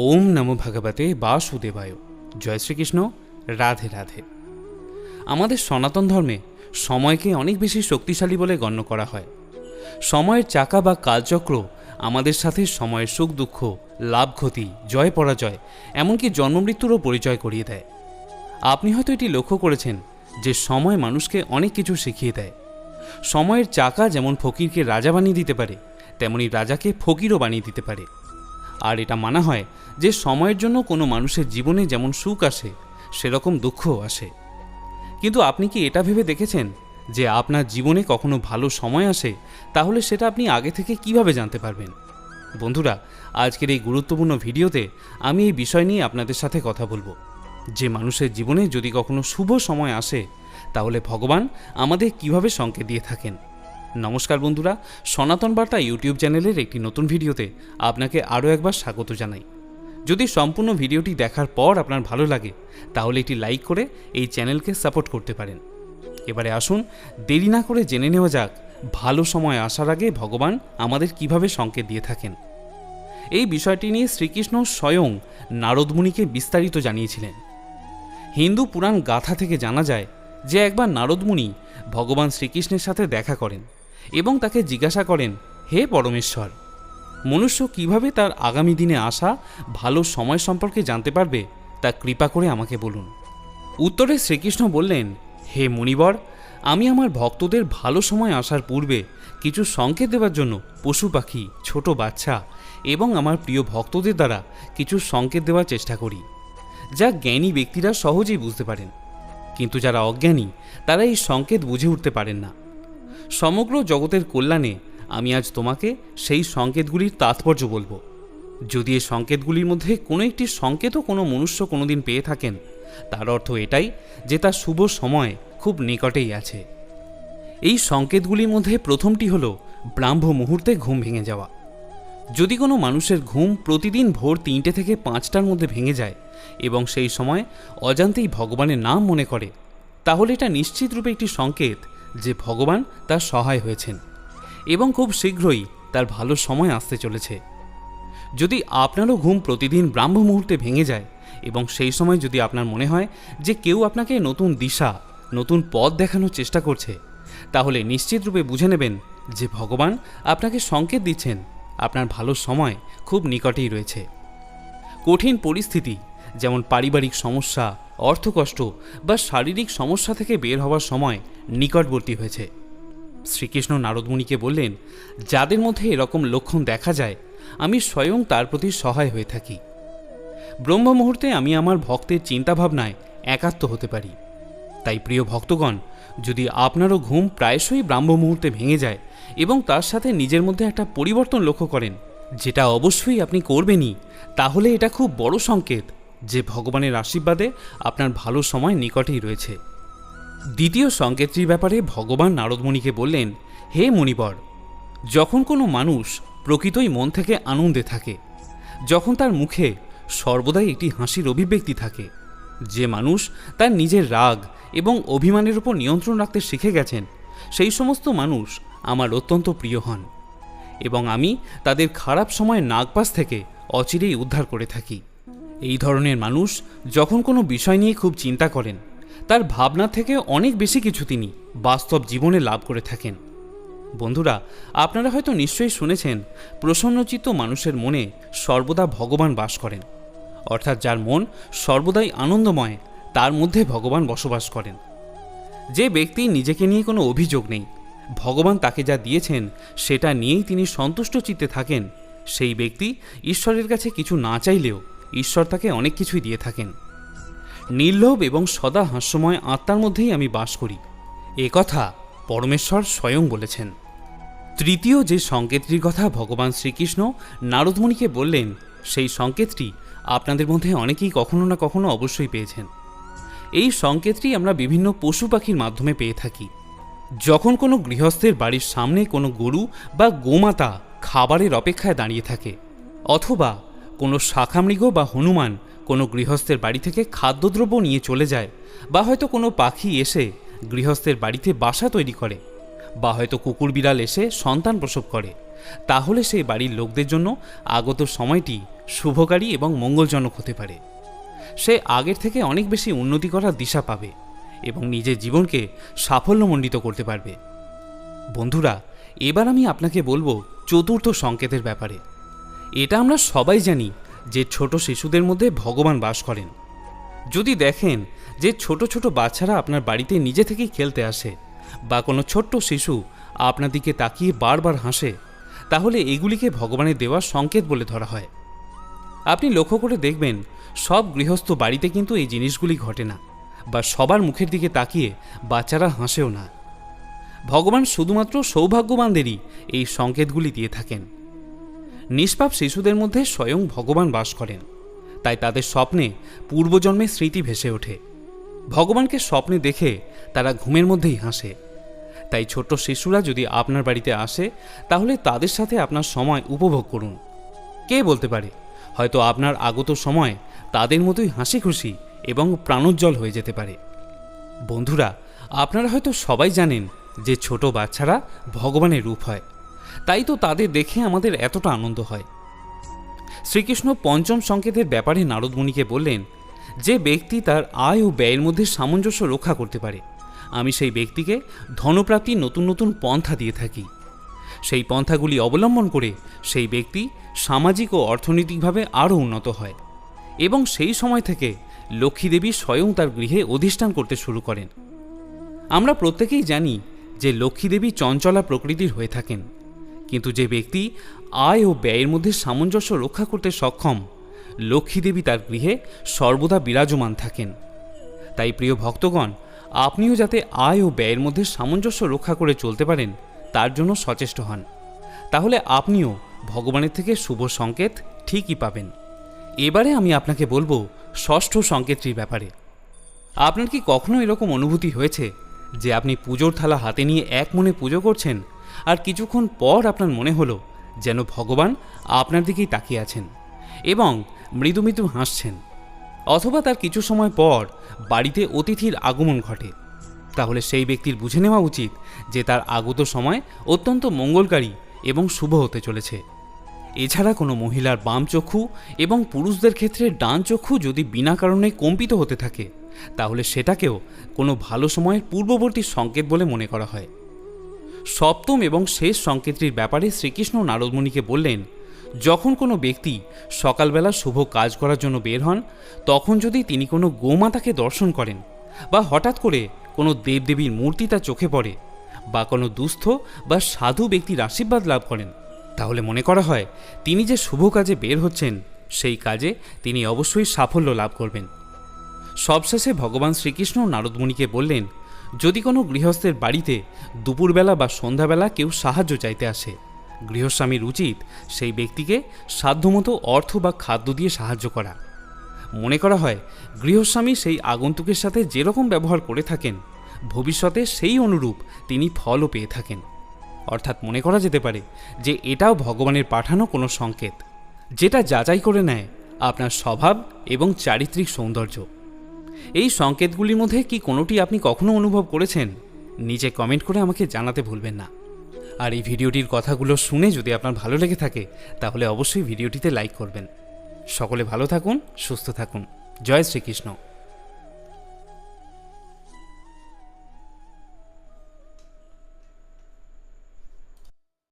ওম নমো ভগবতে বাসুদেবায়। জয় শ্রীকৃষ্ণ। রাধে রাধে। আমাদের সনাতন ধর্মে সময়কে অনেক বেশি শক্তিশালী বলে গণ্য করা হয়। সময়ের চাকা বা কালচক্র আমাদের সাথে সময়ের সুখ দুঃখ, লাভ ক্ষতি, জয় পরাজয়, এমনকি জন্মমৃত্যুরও পরিচয় করিয়ে দেয়। আপনি হয়তো এটি লক্ষ্য করেছেন যে সময় মানুষকে অনেক কিছু শিখিয়ে দেয়। সময়ের চাকা যেমন ফকিরকে রাজা বানিয়ে দিতে পারে, তেমনি রাজাকে ফকিরও বানিয়ে দিতে পারে। আর এটা মানা হয় যে সময়ের জন্য কোনো মানুষের জীবনে যেমন সুখ আসে, সেরকম দুঃখও আসে। কিন্তু আপনি কি এটা ভেবে দেখেছেন যে আপনার জীবনে কখনো ভালো সময় আসে, তাহলে সেটা আপনি আগে থেকে কিভাবে জানতে পারবেন? বন্ধুরা, আজকের এই গুরুত্বপূর্ণ ভিডিওতে আমি এই বিষয় নিয়ে আপনাদের সাথে কথা বলবো যে মানুষের জীবনে যদি কখনো শুভ সময় আসে, তাহলে ভগবান আমাদের কিভাবে সংকেত দিয়ে থাকেন। নমস্কার বন্ধুরা, সনাতন বার্তা ইউটিউব চ্যানেলের একটি নতুন ভিডিওতে আপনাকে আরও একবার স্বাগত জানাই। যদি সম্পূর্ণ ভিডিওটি দেখার পর আপনার ভালো লাগে, তাহলে একটি লাইক করে এই চ্যানেলকে সাপোর্ট করতে পারেন। এবারে আসুন দেরি না করে জেনে নেওয়া যাক ভালো সময় আসার আগে ভগবান আমাদের কিভাবে সংকেত দিয়ে থাকেন। এই বিষয়টি নিয়ে শ্রীকৃষ্ণ স্বয়ং নারদ মুনিকে বিস্তারিত জানিয়েছিলেন। হিন্দু পুরাণ গাথা থেকে জানা যায় যে একবার নারদ মুনি ভগবান শ্রীকৃষ্ণের সাথে দেখা করেন এবং তাকে জিজ্ঞাসা করেন, হে পরমেশ্বর, মনুষ্য কিভাবে তার আগামী দিনে আসা ভালো সময় সম্পর্কে জানতে পারবে, তা কৃপা করে আমাকে বলুন। উত্তরে শ্রীকৃষ্ণ বললেন, হে মুনিবর, আমি আমার ভক্তদের ভালো সময় আসার পূর্বে কিছু সংকেত দেওয়ার জন্য পশু পাখি, ছোট বাচ্চা এবং আমার প্রিয় ভক্তদের দ্বারা কিছু সংকেত দেওয়ার চেষ্টা করি, যা জ্ঞানী ব্যক্তিরা সহজেই বুঝতে পারেন। কিন্তু যারা অজ্ঞানী তারা এই সংকেত বুঝে উঠতে পারেন না। সমগ্র জগতের কল্যাণে আমি আজ তোমাকে সেই সংকেতগুলির তাৎপর্য বলবো। যদি এই সংকেতগুলির মধ্যে কোনো একটি সংকেতও কোনো মনুষ্য কোনোদিন পেয়ে থাকেন, তার অর্থ এটাই যে তার শুভ সময় খুব নিকটেই আছে। এই সংকেতগুলির মধ্যে প্রথমটি হলো ব্রাহ্ম মুহূর্তে ঘুম ভেঙে যাওয়া। যদি কোনো মানুষের ঘুম প্রতিদিন ভোর 3টে থেকে 5টার মধ্যে ভেঙে যায় এবং সেই সময় অজান্তেই ভগবানের নাম মনে করে, তাহলে এটা নিশ্চিত রূপে একটি সংকেত যে ভগবান তার সহায় হয়েছেন এবং খুব শীঘ্রই তার ভালো সময় আসতে চলেছে। যদি আপনারও ঘুম প্রতিদিন ব্রাহ্ম মুহূর্তে ভেঙে যায় এবং সেই সময় যদি আপনার মনে হয় যে কেউ আপনাকে নতুন দিশা, নতুন পথ দেখানোর চেষ্টা করছে, তাহলে নিশ্চিত রূপে বুঝে নেবেন যে ভগবান আপনাকে সংকেত দিচ্ছেন আপনার ভালো সময় খুব নিকটেই রয়েছে। কঠিন পরিস্থিতি যেমন পারিবারিক সমস্যা, অর্থকষ্ট বা শারীরিক সমস্যা থেকে বের হওয়ার সময় নিকটবর্তী হয়েছে। শ্রীকৃষ্ণ নারদ মুনিকে বললেন, যাদের মধ্যে এরকম লক্ষণ দেখা যায়, আমি স্বয়ং তার প্রতি সহায় হয়ে থাকি। ব্রহ্ম মুহূর্তে আমি আমার ভক্তের চিন্তাভাবনায় একাত্ম হতে পারি। তাই প্রিয় ভক্তগণ, যদি আপনারও ঘুম প্রায়শই ব্রাহ্ম মুহূর্তে ভেঙে যায় এবং তার সাথে নিজের মধ্যে একটা পরিবর্তন লক্ষ্য করেন, যেটা অবশ্যই আপনি করবেনই, তাহলে এটা খুব বড় সংকেত যে ভগবানের আশীর্বাদে আপনার ভালো সময় নিকটেই রয়েছে। দ্বিতীয় সংকেতটির ব্যাপারে ভগবান নারদ মুনিকে বললেন, হে মুনিবর, যখন কোনো মানুষ প্রকৃতই মন থেকে আনন্দে থাকে, যখন তার মুখে সর্বদাই একটি হাসির অভিব্যক্তি থাকে, যে মানুষ তার নিজের রাগ এবং অভিমানের উপর নিয়ন্ত্রণ রাখতে শিখে গেছেন, সেই সমস্ত মানুষ আমার অত্যন্ত প্রিয় হন এবং আমি তাদের খারাপ সময় নাগপাশ থেকে অচিরেই উদ্ধার করে থাকি। এই ধরনের মানুষ যখন কোনো বিষয় নিয়ে খুব চিন্তা করেন, তার ভাবনা থেকে অনেক বেশি কিছু তিনি বাস্তব জীবনে লাভ করে থাকেন। বন্ধুরা, আপনারা হয়তো নিশ্চয়ই শুনেছেন, প্রসন্নচিত্ত মানুষের মনে সর্বদা ভগবান বাস করেন। অর্থাৎ যার মন সর্বদাই আনন্দময়, তার মধ্যে ভগবান বসবাস করেন। যে ব্যক্তি নিজেকে নিয়ে কোনো অভিযোগ নেই, ভগবান তাকে যা দিয়েছেন সেটা নিয়েই তিনি সন্তুষ্ট চিত্তে থাকেন, সেই ব্যক্তি ঈশ্বরের কাছে কিছু না চাইলেও ঈশ্বর তাকে অনেক কিছুই দিয়ে থাকেন। নির্লোভ এবং সদা হাস্যময় আত্মার মধ্যেই আমি বাস করি, এ কথা পরমেশ্বর স্বয়ং বলেছেন। তৃতীয় যে সংকেতটির কথা ভগবান শ্রীকৃষ্ণ নারদ মুনিকে বললেন, সেই সংকেতটি আপনাদের মধ্যে অনেকেই কখনো না কখনো অবশ্যই পেয়েছেন। এই সংকেতটি আমরা বিভিন্ন পশু পাখির মাধ্যমে পেয়ে থাকি। যখন কোনো গৃহস্থের বাড়ির সামনে কোনো গরু বা গোমাতা খাবারের অপেক্ষায় দাঁড়িয়ে থাকে, অথবা কোনো শাখামৃগ বা হনুমান কোনো গৃহস্থের বাড়ি থেকে খাদ্যদ্রব্য নিয়ে চলে যায়, বা হয়তো কোনো পাখি এসে গৃহস্থের বাড়িতে বাসা তৈরি করে, বা হয়তো কুকুর বিড়াল এসে সন্তান প্রসব করে, তাহলে সেই বাড়ির লোকদের জন্য আগত সময়টি শুভকারী এবং মঙ্গলজনক হতে পারে। সে আগের থেকে অনেক বেশি উন্নতি করার দিশা পাবে এবং নিজের জীবনকে সাফল্যমণ্ডিত করতে পারবে। বন্ধুরা, এবার আমি আপনাকে বলবো চতুর্থ সংকেতের ব্যাপারে। এটা আমরা সবাই জানি যে ছোট শিশুদের মধ্যে ভগবান বাস করেন। যদি দেখেন যে ছোট ছোট বাচ্চারা আপনার বাড়িতে নিজে থেকেই খেলতে আসে বা কোনো ছোট্ট শিশু আপনার দিকে তাকিয়ে বারবার হাসে, তাহলে এগুলিকে ভগবানের দেওয়া সংকেত বলে ধরা হয়। আপনি লক্ষ্য করে দেখবেন সব গৃহস্থ বাড়িতে কিন্তু এই জিনিসগুলি ঘটে না, বা সবার মুখের দিকে তাকিয়ে বাচ্চারা হাসেও না। ভগবান শুধুমাত্র সৌভাগ্যবানদেরই এই সংকেতগুলি দিয়ে থাকেন। নিষ্পাপ শিশুদের মধ্যে স্বয়ং ভগবান বাস করেন, তাই তাদের স্বপ্নে পূর্বজন্মের স্মৃতি ভেসে ওঠে। ভগবানকে স্বপ্নে দেখে তারা ঘুমের মধ্যেই হাসে। তাই ছোট্ট শিশুরা যদি আপনার বাড়িতে আসে, তাহলে তাদের সাথে আপনার সময় উপভোগ করুন। কে বলতে পারে, হয়তো আপনার আগত সময় তাদের মতোই হাসি খুশি এবং প্রাণোজ্জ্বল হয়ে যেতে পারে। বন্ধুরা, আপনারা হয়তো সবাই জানেন যে ছোট বাচ্চারা ভগবানের রূপ হয়, তাই তো তাদের দেখে আমাদের এতটা আনন্দ হয়। শ্রীকৃষ্ণ পঞ্চম সংকেতের ব্যাপারে নারদ মুনিকে বললেন, যে ব্যক্তি তার আয় ও ব্যয়ের মধ্যে সামঞ্জস্য রক্ষা করতে পারে, আমি সেই ব্যক্তিকে ধনপ্রাপ্তির নতুন নতুন পন্থা দিয়ে থাকি। সেই পন্থাগুলি অবলম্বন করে সেই ব্যক্তি সামাজিক ও অর্থনৈতিকভাবে আরও উন্নত হয় এবং সেই সময় থেকে লক্ষ্মীদেবী স্বয়ং তার গৃহে অধিষ্ঠান করতে শুরু করেন। আমরা প্রত্যেকেই জানি যে লক্ষ্মীদেবী চঞ্চলা প্রকৃতির হয়ে থাকেন, কিন্তু যে ব্যক্তি আয় ও ব্যয়ের মধ্যে সামঞ্জস্য রক্ষা করতে সক্ষম, লক্ষ্মীদেবী তার গৃহে সর্বদা বিরাজমান থাকেন। তাই প্রিয় ভক্তগণ, আপনিও যাতে আয় ও ব্যয়ের মধ্যে সামঞ্জস্য রক্ষা করে চলতে পারেন, তার জন্য সচেষ্ট হন। তাহলে আপনিও ভগবানের থেকে শুভ সংকেত ঠিকই পাবেন। এবারে আমি আপনাকে বলবো ষষ্ঠ সংকেতটির ব্যাপারে। আপনার কি কখনো এরকম অনুভূতি হয়েছে যে আপনি পুজোর থালা হাতে নিয়ে এক মনে পুজো করছেন, আর কিছুক্ষণ পর আপনার মনে হলো যেন ভগবান আপনার দিকেই তাকিয়ে আছেন এবং মৃদু মৃদু হাসছেন? অথবা তার কিছু সময় পর বাড়িতে অতিথির আগমন ঘটে, তাহলে সেই ব্যক্তির বুঝে নেওয়া উচিত যে তার আগত সময় অত্যন্ত মঙ্গলকারী এবং শুভ হতে চলেছে। এছাড়া কোনো মহিলার বাম চক্ষু এবং পুরুষদের ক্ষেত্রে ডান চক্ষু যদি বিনা কারণে কম্পিত হতে থাকে, তাহলে সেটাকেও কোনো ভালো সময়ের পূর্ববর্তী সংকেত বলে মনে করা হয়। সপ্তম এবং শেষ সংকেতটির ব্যাপারে শ্রীকৃষ্ণ নারদমুনিকে বললেন, যখন কোনো ব্যক্তি সকালবেলা শুভ কাজ করার জন্য বের হন, তখন যদি তিনি কোনো গোমাতাকে দর্শন করেন বা হঠাৎ করে কোনো দেবদেবীর মূর্তি তার চোখে পড়ে বা কোনো দুস্থ বা সাধু ব্যক্তির আশীর্বাদ লাভ করেন, তাহলে মনে করা হয় তিনি যে শুভ কাজে বের হচ্ছেন, সেই কাজে তিনি অবশ্যই সাফল্য লাভ করবেন। সবশেষে ভগবান শ্রীকৃষ্ণ নারদমুনিকে বললেন, যদি কোনো গৃহস্থের বাড়িতে দুপুরবেলা বা সন্ধ্যাবেলা কেউ সাহায্য চাইতে আসে, গৃহস্বামীর উচিত সেই ব্যক্তিকে সাধ্যমতো অর্থ বা খাদ্য দিয়ে সাহায্য করা। মনে করা হয় গৃহস্বামী সেই আগন্তুকের সাথে যেরকম ব্যবহার করে থাকেন, ভবিষ্যতে সেই অনুরূপ তিনি ফলও পেয়ে থাকেন। অর্থাৎ মনে করা যেতে পারে যে এটাও ভগবানের পাঠানো কোনো সংকেত, যেটা যাচাই করে নেয় আপনার স্বভাব এবং চারিত্রিক সৌন্দর্য। এই সংকেতগুলির মধ্যে কি কোনোটি আপনি কখনো অনুভব করেছেন? নিচে কমেন্ট করে আমাকে জানাতে ভুলবেন না। আর এই ভিডিওটির কথাগুলো শুনে যদি আপনার ভালো লেগে থাকে, তাহলে অবশ্যই ভিডিওটিতে লাইক করবেন। সকলে ভালো থাকুন, সুস্থ থাকুন। জয় শ্রীকৃষ্ণ।